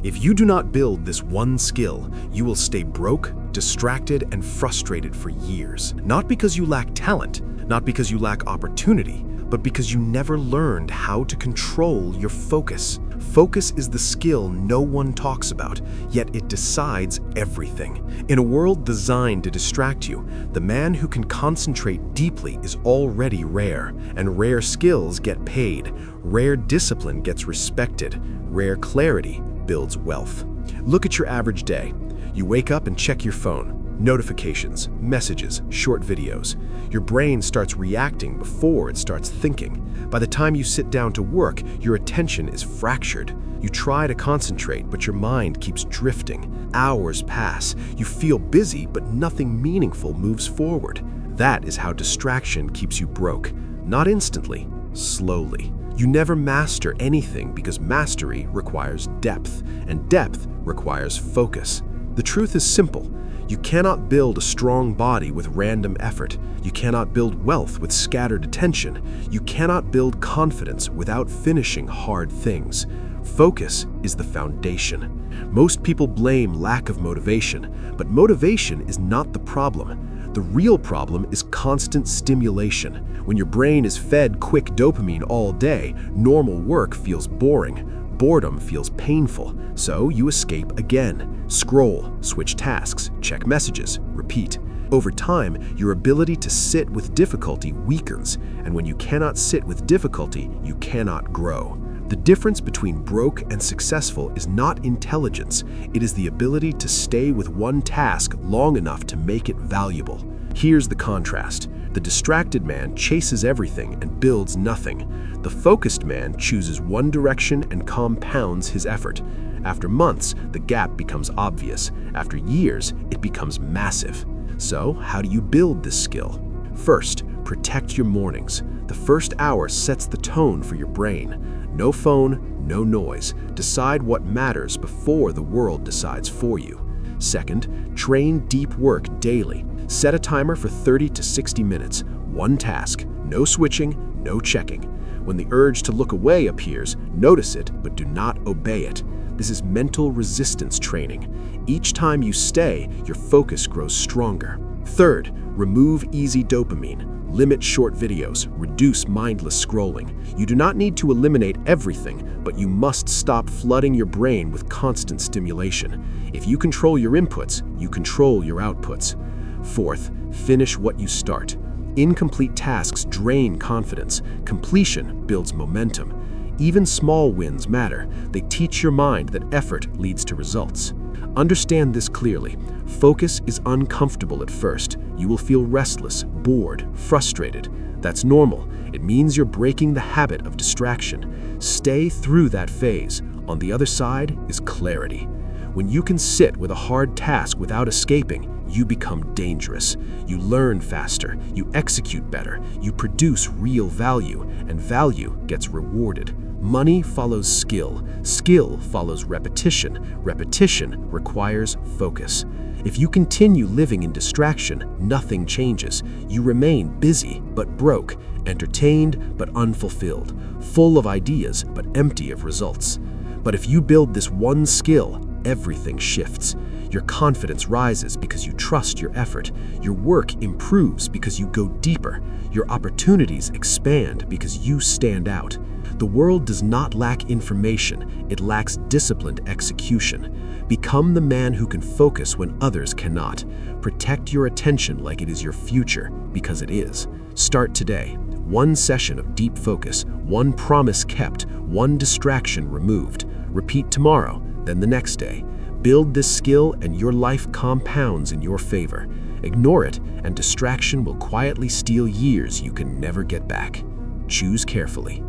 If you do not build this one skill, you will stay broke, distracted, and frustrated for years. Not because you lack talent, not because you lack opportunity, but because you never learned how to control your focus. Focus is the skill no one talks about, yet it decides everything. In a world designed to distract you, the man who can concentrate deeply is already rare, and rare skills get paid. Rare discipline gets respected. Rare clarity builds wealth. Look at your average day. You wake up and check your phone. Notifications, messages, short videos. Your brain starts reacting before it starts thinking. By the time you sit down to work, your attention is fractured. You try to concentrate, but your mind keeps drifting. Hours pass. You feel busy, but nothing meaningful moves forward. That is how distraction keeps you broke. Not instantly, slowly. You never master anything because mastery requires depth, and depth requires focus. The truth is simple. You cannot build a strong body with random effort. You cannot build wealth with scattered attention. You cannot build confidence without finishing hard things. Focus is the foundation. Most people blame lack of motivation, but motivation is not the problem. The real problem is constant stimulation. When your brain is fed quick dopamine all day, normal work feels boring. Boredom feels painful, so you escape again. Scroll, switch tasks, check messages, repeat. Over time, your ability to sit with difficulty weakens, and when you cannot sit with difficulty, you cannot grow. The difference between broke and successful is not intelligence, it is the ability to stay with one task long enough to make it valuable. Here's the contrast. The distracted man chases everything and builds nothing. The focused man chooses one direction and compounds his effort. After months, the gap becomes obvious. After years, it becomes massive. So, how do you build this skill? First, protect your mornings. The first hour sets the tone for your brain. No phone, no noise. Decide what matters before the world decides for you. Second, train deep work daily. Set a timer for 30 to 60 minutes. One task. No switching, no checking. When the urge to look away appears, notice it, but do not obey it. This is mental resistance training. Each time you stay, your focus grows stronger. Third, remove easy dopamine. Limit short videos. Reduce mindless scrolling. You do not need to eliminate everything, but you must stop flooding your brain with constant stimulation. If you control your inputs, you control your outputs. Fourth, finish what you start. Incomplete tasks drain confidence. Completion builds momentum. Even small wins matter. They teach your mind that effort leads to results. Understand this clearly. Focus is uncomfortable at first. You will feel restless, bored, frustrated. That's normal. It means you're breaking the habit of distraction. Stay through that phase. On the other side is clarity. When you can sit with a hard task without escaping, you become dangerous. You learn faster, you execute better, you produce real value, and value gets rewarded. Money follows skill, skill follows repetition, repetition requires focus. If you continue living in distraction, nothing changes. You remain busy but broke, entertained but unfulfilled, full of ideas but empty of results. But if you build this one skill, everything shifts. Your confidence rises because you trust your effort. Your work improves because you go deeper. Your opportunities expand because you stand out. The world does not lack information, it lacks disciplined execution. Become the man who can focus when others cannot. Protect your attention like it is your future, because it is. Start today. One session of deep focus, one promise kept, one distraction removed. Repeat tomorrow, then the next day. Build this skill and your life compounds in your favor. Ignore it, and distraction will quietly steal years you can never get back. Choose carefully.